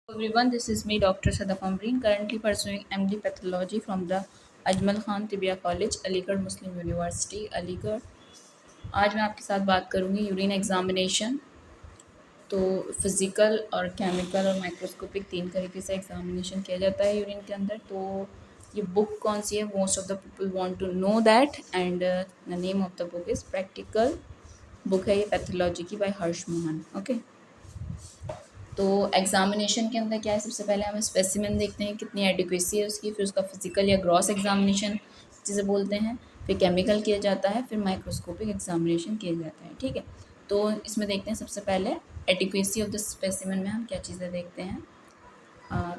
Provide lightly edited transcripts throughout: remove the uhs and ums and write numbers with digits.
Everyone, this is me, Dr. Sadaf Amreen, currently pursuing MD Pathology from the Ajmal Khan tibia college Aligarh Muslim university Aligarh. आज मैं आपके साथ बात करूंगी यूरिन एग्जामिनेशन। तो फिज़िकल और केमिकल और माइक्रोस्कोपिक तीन तरीके से एग्जामिनेशन किया जाता है यूरिन के अंदर। तो ये बुक कौन सी है, most of the people want to know that, and the name of the book is practical book है ये पैथोलॉजी की बाय हर्ष मोहन। ओके, तो एग्जामिनेशन के अंदर क्या है, सबसे पहले हम स्पेसिमेन देखते हैं कितनी एडिक्वेसी है उसकी, फिर उसका फिजिकल या ग्रॉस एग्जामिनेशन जिसे बोलते हैं, फिर केमिकल किया जाता है, फिर माइक्रोस्कोपिक एग्जामिनेशन किया जाता है। ठीक है, तो इसमें देखते हैं सबसे पहले एडिक्वेसी ऑफ द स्पेसिमेन में हम क्या चीज़ें देखते हैं।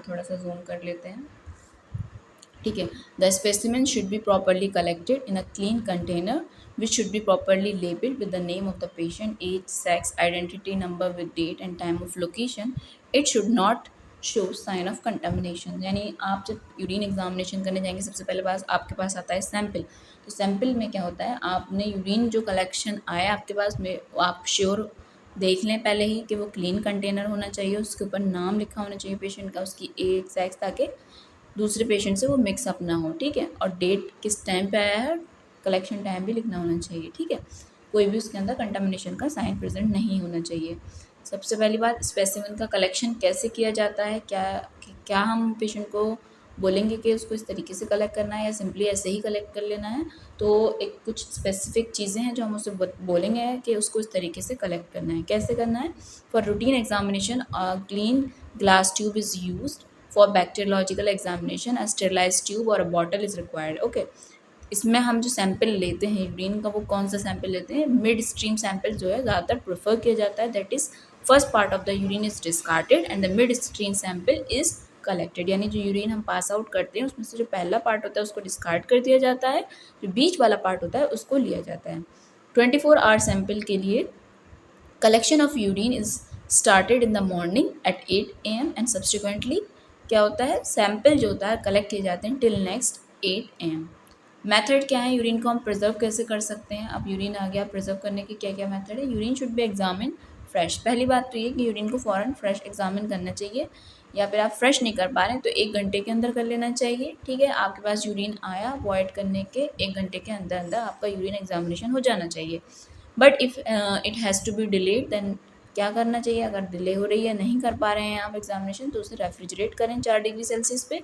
थोड़ा सा जूम कर लेते हैं। ठीक है, the specimen should be properly collected in a clean container which should be properly labeled with the name of the patient, age, sex, identity number with date and time of location. It should not show sign of contamination. यानी आप जब urine examination करने जाएंगे सबसे पहले आपके पास आता है सैंपल। तो सैंपल में क्या होता है, आपने यूरिन जो कलेक्शन आया आपके पास में, आप श्योर देख लें पहले ही कि वो क्लीन कंटेनर होना चाहिए, उसके ऊपर नाम लिखा होना चाहिए पेशेंट का, उसकी एज, सेक्स, ताकि दूसरे पेशेंट से वो मिक्स अप ना हो। ठीक है, और डेट किस टाइम पे आया है, कलेक्शन टाइम भी लिखना होना चाहिए। ठीक है, कोई भी उसके अंदर कंटामिनेशन का साइन प्रेजेंट नहीं होना चाहिए। सबसे पहली बात, स्पेसिमेन का कलेक्शन कैसे किया जाता है, क्या हम पेशेंट को बोलेंगे कि उसको इस तरीके से कलेक्ट करना है या सिंपली ऐसे ही कलेक्ट कर लेना है। तो एक कुछ स्पेसिफिक चीज़ें हैं जो हम उसे बोलेंगे कि उसको इस तरीके से कलेक्ट करना है, कैसे करना है। For routine examination clean glass tube is use for bacteriological examination, a sterilize tube और a bottle is required. Okay, इसमें हम जो सैंपल लेते हैं यूरिन का, वो कौन सा सैंपल लेते हैं, मिड स्ट्रीम सैंपल जो है ज़्यादातर प्रेफर किया जाता है। That is first part of the urine is discarded and the mid stream sample is collected. यानी जो यूरिन हम पास आउट करते हैं उसमें से जो पहला पार्ट होता है उसको डिस्कार्ड कर दिया जाता है, जो बीच वाला पार्ट होता है उसको लिया जाता है। 24 आवर सैंपल के लिए collection of urine is started in the morning at 8 AM and subsequently क्या होता है, सैंपल जो होता है कलेक्ट किए जाते हैं टिल नेक्स्ट 8 AM। मेथड क्या है, यूरिन को हम प्रिजर्व कैसे कर सकते हैं। अब यूरिन आ गया, प्रिजर्व करने के क्या क्या मेथड है। Urine should be examine fresh. पहली बात तो ये कि यूरिन को फ़ौरन फ्रेश एग्जामिन करना चाहिए, या फिर आप फ्रेश नहीं कर पा रहे हैं तो 1 घंटे के अंदर कर लेना चाहिए। ठीक है, आपके पास यूरिन आया, अवॉइड करने के 1 घंटे के अंदर अंदर आपका यूरिन एग्जामिनेशन हो जाना चाहिए। But if it has to be delayed then क्या करना चाहिए, अगर डिले हो रही है, नहीं कर पा रहे हैं आप एग्जामिनेशन, तो उसे रेफ्रिजरेट करें 4 डिग्री सेल्सियस पे,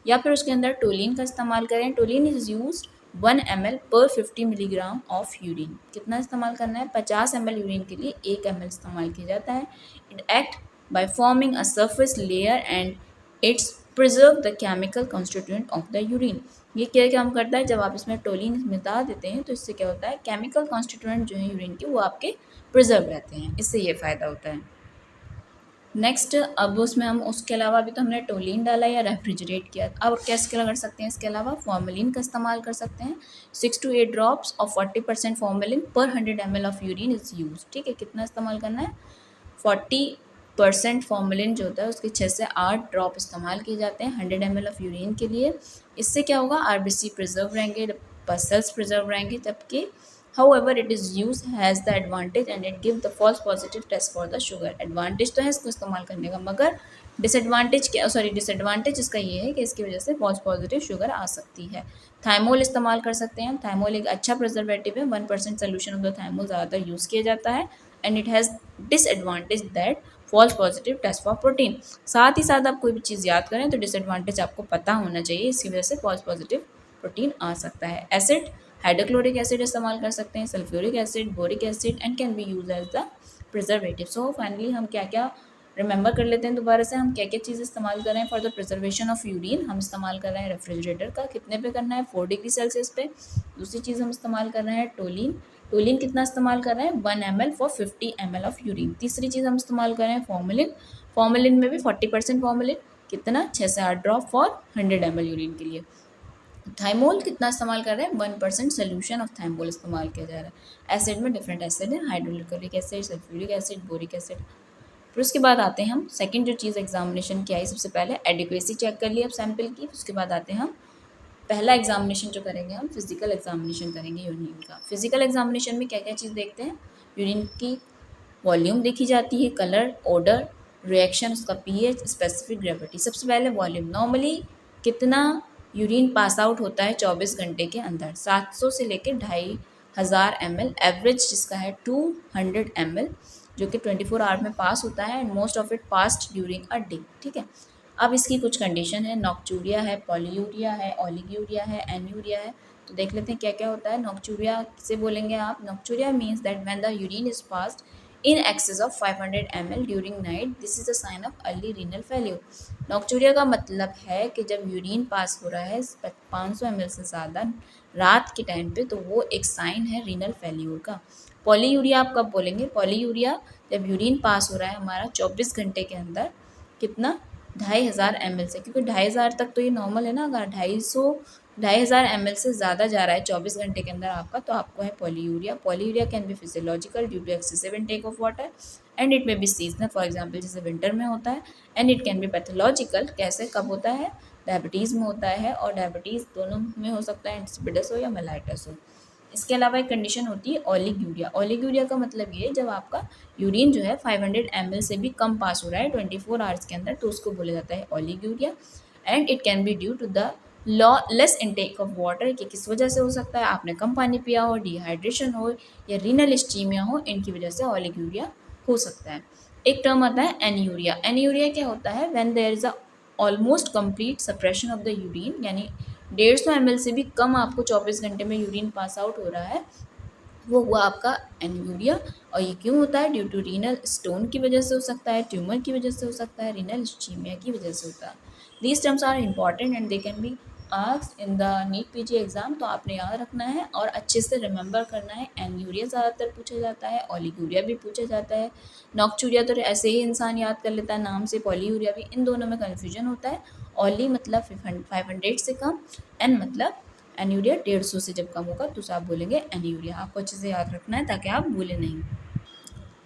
या फिर उसके अंदर टोलिन का इस्तेमाल करें। टोलिन इज़ यूज 1 ml पर 50 मिलीग्राम ऑफ यूरिन। कितना इस्तेमाल करना है, 50 ml यूरिन के लिए 1 ml इस्तेमाल किया जाता है। It act by forming a surface layer and it's preserve the chemical constituent of the urine. ये क्या काम करता है, जब आप इसमें टोलिन मिटा देते हैं तो इससे क्या होता है, केमिकल कॉन्स्टिट्यूएंट जो है यूरिन के वो आपके प्रिजर्व रहते हैं, इससे ये फ़ायदा होता है। नेक्स्ट, अब उसमें हम उसके अलावा अभी तो हमने टोलिन डाला या रेफ्रिजरेट किया, अब कैसे क्या कर सकते हैं, इसके अलावा फॉर्मेलिन का इस्तेमाल कर सकते हैं। 6 to 8 ड्रॉप्स ऑफ 40% फॉर्मेलिन पर 100 ml of urine is use. ठीक है, कितना इस्तेमाल करना है, 40% फॉर्मेलिन जो होता है उसके 6 से 8 ड्रॉप इस्तेमाल किए जाते हैं 100 ml ऑफ यूरिन के लिए। इससे क्या होगा, RBC प्रिजर्व रहेंगे, पसल्स प्रिजर्व रहेंगे, जबकि however it is used has the advantage and it give the false positive test for the sugar। Advantage तो है इसको इस्तेमाल करने का, मगर डिसएडवांटेज इसका ये है कि इसकी वजह से फॉल्स पॉजिटिव शुगर आ सकती है। थाइमोल इस्तेमाल कर सकते हैं। थाइमोल एक अच्छा प्रिजर्वेटिव है। 1% सोल्यूशन ऑफ द थाइमोल ज़्यादातर यूज़ किया जाता है and it has disadvantage that false positive test for protein. साथ ही साथ आप कोई भी चीज़ याद करें तो डिसएडवांटेज आपको पता होना चाहिए, इसकी वजह से फॉल्स पॉजिटिव प्रोटीन आ सकता है। एसिड, हाइड्रोक्लोरिक एसिड इस्तेमाल कर सकते हैं, sulphuric acid, boric acid and can be use as the preservative. So finally हम क्या क्या रिमेंबर कर लेते हैं दोबारा से, हम क्या क्या चीज़ इस्तेमाल कर रहे हैं for the preservation of urine. हम इस्तेमाल कर रहे हैं रेफ्रिजरेटर का, कितने पे करना है, 4 डिग्री सेल्सियस पे। दूसरी चीज़ हम इस्तेमाल कर रहे हैं टोलिन। टोलिन कितना इस्तेमाल कर रहे हैं, 1 ml for 50 ml of urine. तीसरी चीज़ हम इस्तेमाल कर रहे हैं फॉर्मेलिन। फॉर्मेलिन में भी 40% फॉर्मेलिन, कितना, 6 से 8 ड्रॉप फॉर 100 ml यूरिन के लिए। थाइमोल कितना इस्तेमाल कर रहे हैं, 1% सोल्यूशन ऑफ थाइमोल इस्तेमाल किया जा रहा है। एसिड में डिफरेंट एसिड है, hydrochloric acid, sulphuric acid, boric acid. फिर उसके बाद आते हैं हम सेकंड जो चीज़ एग्जामिनेशन की आई, सबसे पहले एडिक्वेसी चेक कर ली अब सैंपल की। उसके बाद आते हैं हम पहला एग्जामिनेशन जो करेंगे, हम फिजिकल एग्जामिनेशन करेंगे यूरिन का। फिजिकल एग्जामिनेशन में क्या क्या चीज़ देखते हैं, यूरिन की वॉल्यूम देखी जाती है, कलर, ओडर, रिएक्शन, उसका पीएच, स्पेसिफिक ग्रेविटी। सबसे पहले वॉल्यूम, नॉर्मली कितना यूरिन पास आउट होता है 24 घंटे के अंदर, 700 से लेकर 2500 ml, एवरेज जिसका है 200 ml, जो कि 24 आवर में पास होता है and most of it passed during a day. ठीक है, अब इसकी कुछ कंडीशन है, नॉक्चूरिया है, पॉलीयूरिया है, ओलिगूरिया है, एन्यूरिया है। तो देख लेते हैं क्या क्या होता है। नॉक्चूरिया से बोलेंगे आप, nocturia means that when the urine is passed in excess of 500 ml during night, this is a sign of early renal failure। नॉक्चूरिया का मतलब है कि जब यूरिन पास हो रहा है 500 ml से ज़्यादा रात के टाइम पे, तो वो एक साइन है रीनल फेल्यूर का। पॉलीयूरिया आप कब बोलेंगे? पॉलीयूरिया जब यूरिन पास हो रहा है हमारा 24 घंटे के अंदर, कितना, 2500 ml से, क्योंकि 2500 तक तो ये नॉर्मल है ना। अगर 2500 ml से ज़्यादा जा रहा है 24 घंटे के अंदर आपका, तो आपको है polyuria. Polyuria can be physiological due to excessive intake of water and it may be seasonal, for example जैसे विंटर में होता है, and it can be pathological, कैसे कब होता है? डायबिटीज़ में होता है, और डायबिटीज़ दोनों में हो सकता है, इंसिपिडस हो या मेलाइटस हो। इसके अलावा एक कंडीशन होती है ओलिगूरिया। ओलिगूरिया का मतलब ये जब आपका यूरिन जो है 500 ml से भी कम पास हो रहा है 24 आवर्स के अंदर, तो उसको बोला जाता है oliguria. And it can be due to the less intake of water, कि किस वजह से हो सकता है? आपने कम पानी पिया हो, डिहाइड्रेशन हो, या रीनल इस्चीमिया हो, इनकी वजह से ओलिगूरिया हो सकता है। एक टर्म आता है एन्यूरिया। एन्यूरिया क्या होता है? When there is a almost complete suppression of the urine, यानी 150 ml से भी कम आपको 24 घंटे में यूरिन पास आउट हो रहा है, वो हुआ आपका एन्यूरिया। और ये क्यों होता है? ड्यू टू रीनल स्टोन की वजह से हो सकता है, ट्यूमर की वजह से हो सकता है, रीनल इस्चीमिया की वजह से होता है। These terms are important and they can be asked in the NEET PG exam, तो आपने याद रखना है और अच्छे से रिमेंबर करना है। एन्यूरिया ज़्यादातर पूछा जाता है, ओलिगूरिया भी पूछा जाता है, नॉक्चूरिया तो ऐसे ही इंसान याद कर लेता है नाम से, पॉलीयूरिया भी। इन दोनों में कन्फ्यूजन होता है। ओली मतलब 500 से कम, एन मतलब एन्यूरिया 150 से जब कम होगा तो उसे आप बोलेंगे एन्यूरिया। आपको अच्छे से याद रखना है ताकि आप भूलें नहीं।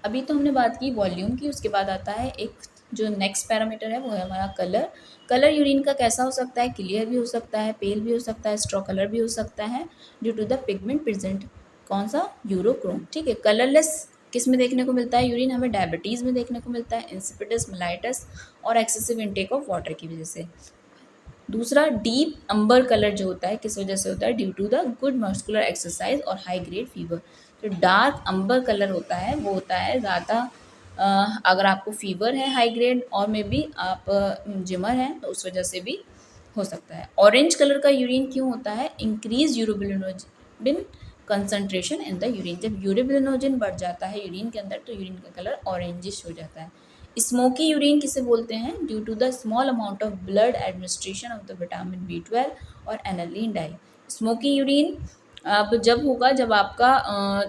अभी तो हमने बात की वॉल्यूम की, उसके बाद आता है एक जो नेक्स्ट पैरामीटर है, वो है हमारा कलर। कलर यूरिन का कैसा हो सकता है? क्लियर भी हो सकता है, पेल भी हो सकता है, स्ट्रॉ कलर भी हो सकता है, due to the pigment present. कौन सा? यूरोक्रोम। ठीक है, कलरलेस किस में देखने को मिलता है यूरिन? हमें डायबिटीज़ में देखने को मिलता है, इंसिपिडस, मेलाइटस और एक्सेसिव इनटेक ऑफ वाटर की वजह से। दूसरा, डीप अंबर कलर जो होता है किस वजह से होता है? Due to the good muscular exercise और हाई ग्रेड फीवर। जो डार्क अंबर कलर होता है वो होता है ज़्यादा अगर आपको फीवर है हाई ग्रेड, और मे बी आप जिमर हैं तो उस वजह से भी हो सकता है। ऑरेंज कलर का यूरिन क्यों होता है? Increase urobilinogen concentration in the urine. जब यूरोबिलिनोजिन बढ़ जाता है यूरिन के अंदर तो यूरिन का कलर ऑरेंजिश हो जाता है। स्मोकी यूरिन किसे बोलते हैं? Due to the small amount of blood administration of the vitamin B12 और एनालिन डाई। स्मोकी यूरिन अब जब होगा जब आपका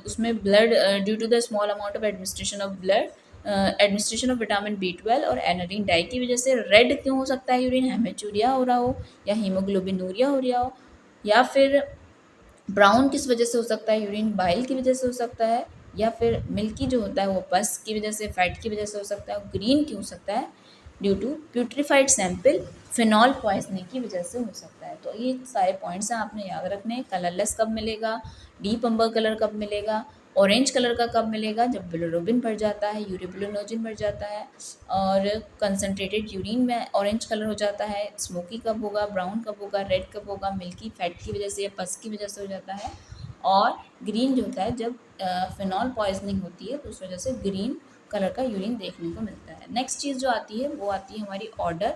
उसमें blood due to the small amount of administration of blood administration of vitamin B12 और एनालिन डाई की वजह से। रेड क्यों हो सकता है यूरिन? हेमेचूरिया हो रहा हो, या हीमोग्लोबिनूरिया हो रहा हो, या फिर ब्राउन किस वजह से हो सकता है यूरिन? बाइल की वजह से हो सकता है, या फिर मिल्की जो होता है वो पस की वजह से, फैट की वजह से हो सकता है। ग्रीन क्यों हो सकता है? Due to putrefied sample phenol poisoning की वजह से हो सकता है। तो ये सारे पॉइंट्स हैं आपने याद रखने। कलरलेस कब मिलेगा? डीप अंबर कलर कब मिलेगा? ऑरेंज कलर का कब मिलेगा? जब बिलिरुबिन बढ़ जाता है, यूरोबिलिनोजिन बढ़ जाता है, और कंसनट्रेटेड यूरिन में ऑरेंज कलर हो जाता है। स्मोकी कब होगा? ब्राउन कब होगा? रेड कब होगा? मिल्की फैट की वजह से या पस की वजह से हो जाता है। और ग्रीन जो होता है जब फिनॉल पॉइजनिंग होती है तो उस वजह से ग्रीन कलर का यूरिन देखने को मिलता है। नेक्स्ट चीज़ जो आती है वो आती है हमारी order.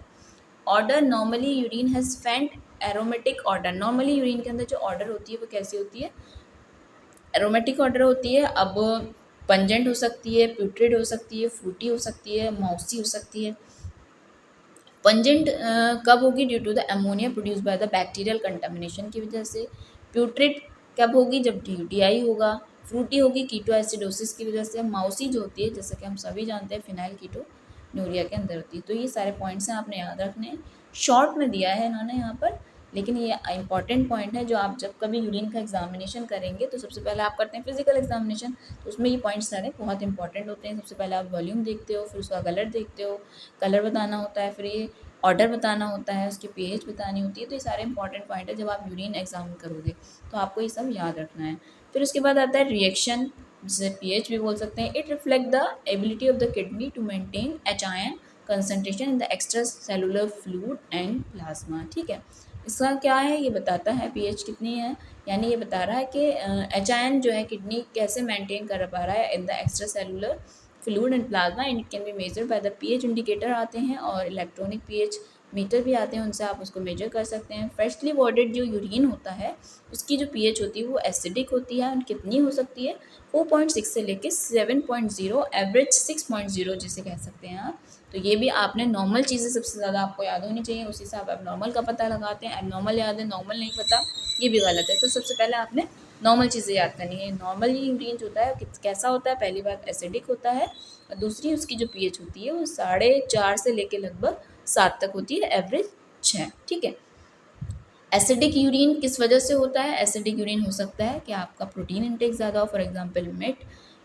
Order, normally urine has फेंट एरोमेटिक ऑर्डर। नॉर्मली यूरिन के अंदर जो ऑर्डर होती है वो कैसी होती है? एरोमेटिक ऑर्डर होती है। अब पंजेंट हो सकती है, प्यूट्रिड हो सकती है, फ्रूटी हो सकती है, माउसी हो सकती है। पंजेंट कब होगी? Due to the ammonia produce by the bacterial contamination की वजह से। प्यूट्रिड कब होगी? जब यूटीआई होगा। फ्रूटी होगी कीटो एसिडोसिस की वजह से। माउसी जो होती है जैसे कि हम सभी जानते हैं फिनाइल कीटोन्यूरिया के अंदर होती है। तो ये सारे पॉइंट्स हैं आपने याद रखने हैं। शॉर्ट में दिया है इन्होंने यहाँ पर, लेकिन ये इंपॉर्टेंट पॉइंट है जो आप जब कभी यूरिन का एग्जामिनेशन करेंगे तो सबसे पहले आप करते हैं फिजिकल एग्जामिनेशन, तो उसमें ये पॉइंट्स सारे बहुत इंपॉर्टेंट होते हैं। सबसे पहले आप वॉल्यूम देखते हो, फिर उसका कलर देखते हो, कलर बताना होता है, फिर ये ऑर्डर बताना होता है, उसकी पीएच बतानी होती है। तो ये सारे इंपॉर्टेंट पॉइंट है जब आप यूरिन एग्जाम करोगे तो आपको ये सब याद रखना है। फिर उसके बाद आता है रिएक्शन, जिसे पीएच भी बोल सकते हैं। It reflect the ability of the kidney to maintain H ion concentration in the extra cellular fluid and plasma. ठीक है, इसका क्या है, ये बताता है पीएच कितनी है, यानी ये बता रहा है कि एचआईएन जो है किडनी कैसे मेंटेन कर पा रहा है इन the extra cellular fluid and plasma, and it can be measured by the pH indicator आते हैं और इलेक्ट्रॉनिक पीएच मीटर भी आते हैं, उनसे आप उसको मेजर कर सकते हैं। फ्रेशली वॉटेड जो यूरिन होता है उसकी जो पीएच होती है वो एसिडिक होती है, कितनी हो सकती है 4.6 से लेके 7.0, एवरेज 6.0 जिसे कह सकते हैं आप। तो ये भी आपने नॉर्मल चीज़ें सबसे ज़्यादा आपको याद होनी चाहिए, उसी से आप नॉर्मल का पता लगाते हैं। नॉर्मल याद है, नॉर्मल नहीं पता, ये भी गलत है। तो सबसे पहले आपने नॉर्मल चीज़ें याद करनी है। नॉर्मल यूरिन जो होता है कैसा होता है, पहली बात एसिडिक होता है, और दूसरी उसकी जो पीएच होती है वो 4.5 से लेके लगभग 7 तक होती है, एवरेज 6। ठीक है, एसिडिक यूरिन किस वजह से होता है, एसिडिक यूरिन हो सकता है कि आपका प्रोटीन इंटेक ज़्यादा हो, फॉर एग्जांपल मीट,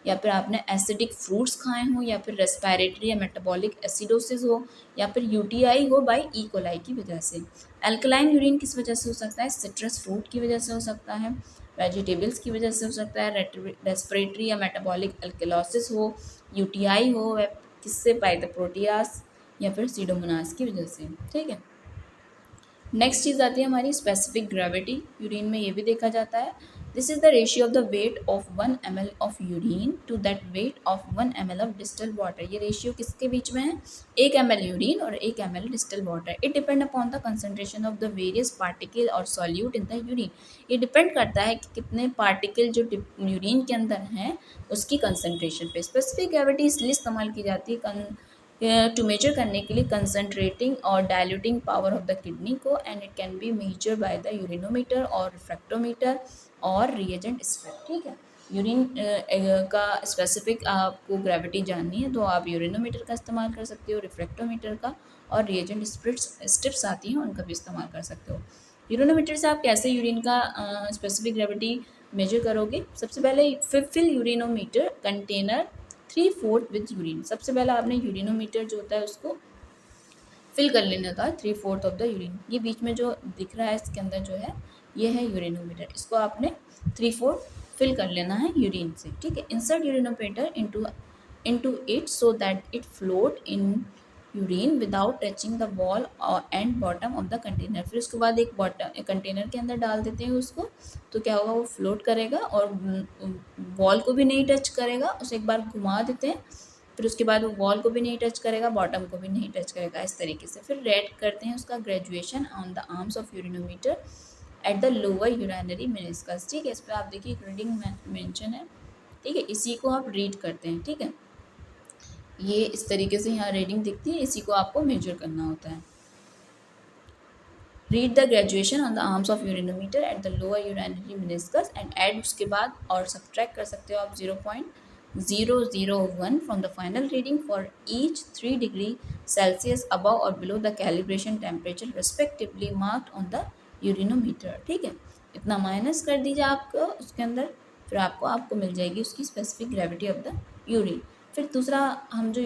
या फिर आपने एसिडिक फ्रूट्स खाए हों, या फिर रेस्पिरेटरी या मेटाबॉलिक एसिडोसिस हो, या फिर यूटीआई हो बाय ई कोलाई की वजह से। अल्कलाइन यूरिन किस वजह से हो सकता है, सिट्रस फ्रूट की वजह से हो सकता है, वेजिटेबल्स की वजह से हो सकता है, रेस्पिरेटरी या मेटाबॉलिक अल्कलोसिस हो, यूटीआई हो किससे, बाय द प्रोटियास या फिर सीडोमोनास की वजह से। ठीक है, नेक्स्ट चीज़ आती है हमारी स्पेसिफिक ग्रेविटी। यूरिन में ये भी देखा जाता है, this is the ratio of the weight of 1 ml of urine to that weight of 1 ml of distal water. ये रेशियो किसके बीच में है, 1 ml यूरिन और 1 ml distal water. It depend upon the concentration of the various particle और solute in the urine. ये depend करता है कि कितने पार्टिकल जो यूरिन के अंदर हैं उसकी कंसनट्रेशन पे। स्पेसिफिक ग्रेविटी इसलिए इस्तेमाल की जाती है टू मेजर करने के लिए कंसनट्रेटिंग और diluting power of the kidney को, and it can be measure by the urinometer और रिफ्रैक्टोमीटर और रिएजेंट स्ट्रिप। ठीक है, यूरिन का स्पेसिफिक आपको ग्रेविटी जाननी है तो आप यूरिनोमीटर का इस्तेमाल कर सकते हो, रिफ्रैक्टोमीटर का, और रिएजेंट स्ट्रिप्स आती हैं उनका भी इस्तेमाल कर सकते हो। यूरिनोमीटर से आप कैसे यूरिन का स्पेसिफिक ग्रेविटी मेजर करोगे, सबसे पहले fill urinometer container 3/4 with urine. सबसे पहले आपने यूरिनोमीटर जो होता है उसको फिल कर लेना था 3/4 ऑफ द यूरिन। ये बीच में जो दिख रहा है इसके अंदर जो है ये है यूरिनोमीटर, इसको आपने 3/4 फिल कर लेना है यूरिन से। ठीक है, insert urinometer into it so that it float in urine without touching the wall and bottom of the container. फिर उसके बाद एक कंटेनर के अंदर डाल देते हैं उसको, तो क्या होगा, वो फ्लोट करेगा और वॉल को भी नहीं टच करेगा। उसे एक बार घुमा देते हैं, फिर उसके बाद वो वॉल को भी नहीं टच करेगा, बॉटम को भी नहीं टच करेगा, इस तरीके से। फिर रेड करते हैं उसका graduation on the arms of urinometer at the lower urinary meniscus. ठीक है, इस पर आप देखिए एक रीडिंग मेंशन है। ठीक है, इसी को आप रीड करते हैं। ठीक है, ये इस तरीके से यहाँ रीडिंग दिखती है, इसी को आपको मेजर करना होता है। Read the graduation on the arms of urinometer at the lower urinary meniscus and add उसके बाद और सब्ट्रैक्ट कर सकते हो आप 0.001 from the final reading for each 3 degree Celsius above और below the calibration temperature respectively marked on the urinometer. ठीक है, इतना माइनस कर दीजिए आपको उसके अंदर, फिर आपको मिल जाएगी उसकी specific gravity of the urine. फिर दूसरा हम जो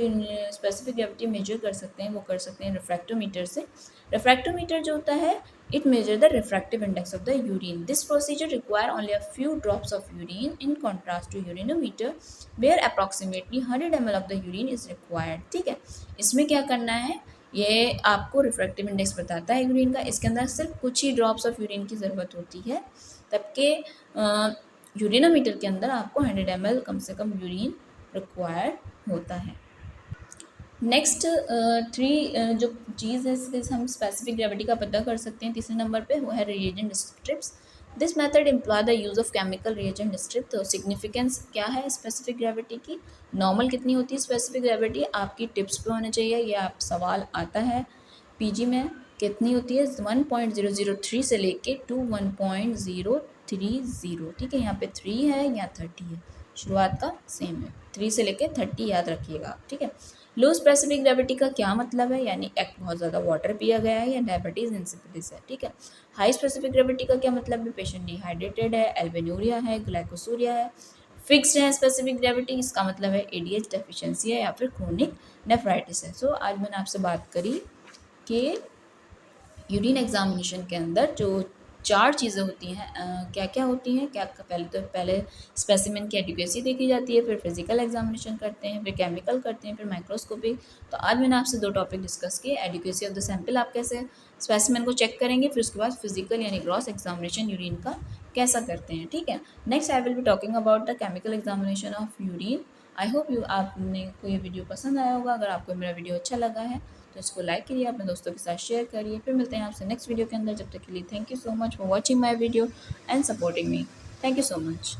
स्पेसिफिक ग्रेविटी मेजर कर सकते हैं वो कर सकते हैं रिफ्रैक्टोमीटर से। रिफ्रैक्टोमीटर जो होता है it measure the refractive index of the urine. This procedure require only a few drops of urine in contrast to urinometer where approximately 100 ml of the urine is required. ठीक है, इसमें क्या करना है, ये आपको रिफ्रैक्टिव इंडेक्स बताता है यूरिन का, इसके अंदर सिर्फ कुछ ही ड्रॉप्स ऑफ यूरिन की ज़रूरत होती है, तबकि यूरिनोमीटर के अंदर आपको 100 ml कम से कम यूरिन रिक्वायर्ड होता है। नेक्स्ट जो चीज़ है इससे हम स्पेसिफिक ग्रेविटी का पता कर सकते हैं तीसरे नंबर पे, वो है reagent strips. This method employ the use of chemical reagent strip. तो सिग्निफिकेंस क्या है स्पेसिफिक ग्रेविटी की, नॉर्मल कितनी होती है स्पेसिफिक ग्रेविटी आपकी टिप्स पे होने चाहिए, ये आप सवाल आता है पीजी में, कितनी होती है 1.003 से लेके टू 1.030। ठीक है, यहाँ पे 3 है, यहाँ 30 है, शुरुआत का सेम है, 3 से लेके 30 याद रखिएगा। ठीक है, लो स्पेसिफिक ग्रेविटी का क्या मतलब है, यानी एक बहुत ज़्यादा वाटर पिया गया है या डायबिटीज़ इंसिपिडिस है। ठीक है, हाई स्पेसिफिक ग्रेविटी का क्या मतलब है, पेशेंट डिहाइड्रेटेड है, एल्बिन्यूरिया है, ग्लाइकोसूरिया है। फिक्स्ड है स्पेसिफिक ग्रेविटी, इसका मतलब है एडीएच डेफिशिएंसी है या फिर क्रोनिक नेफ्राइटिस है। सो आज मैंने आपसे बात करी कि यूरिन एग्जामिनेशन के अंदर जो 4 चीज़ें होती हैं। क्या क्या होती हैं, क्या पहले स्पेसिमेन की एडिक्वेसी देखी जाती है, फिर फिजिकल एग्जामिनेशन करते हैं, फिर केमिकल करते हैं, फिर माइक्रोस्कोपी। तो आज मैंने आपसे 2 टॉपिक डिस्कस किए, एडिक्वेसी ऑफ द सैंपल आप कैसे स्पेसिमेन को चेक करेंगे, फिर उसके बाद फिजिकल यानी ग्रॉस एग्जामिनेशन यूरिन का कैसा करते हैं, ठीक है। Next I will be talking about the chemical examination of urine. I hope आपने को ये वीडियो पसंद आया होगा। अगर आपको मेरा वीडियो अच्छा लगा है तो इसको लाइक करिए, अपने दोस्तों के साथ शेयर करिए। फिर मिलते हैं आपसे नेक्स्ट वीडियो के अंदर। जब तक के लिए thank you so much for watching my video and supporting me. Thank you so much.